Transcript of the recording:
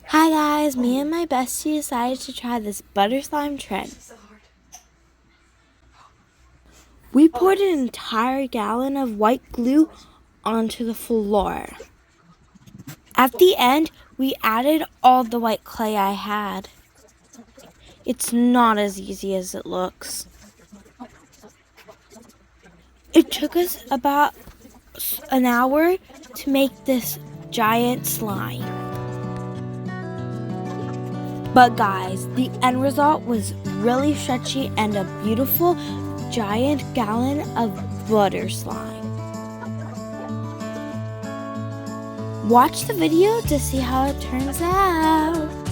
Hi guys, me and my bestie decided to try this butter slime trend. We poured an entire gallon of white glue onto the floor. At the end, we added all the white clay I had. It's not as easy as it looks. It took us about an hour to make this giant slime. But guys, the end result was really stretchy and a beautiful giant gallon of butter slime. Watch the video to see how it turns out.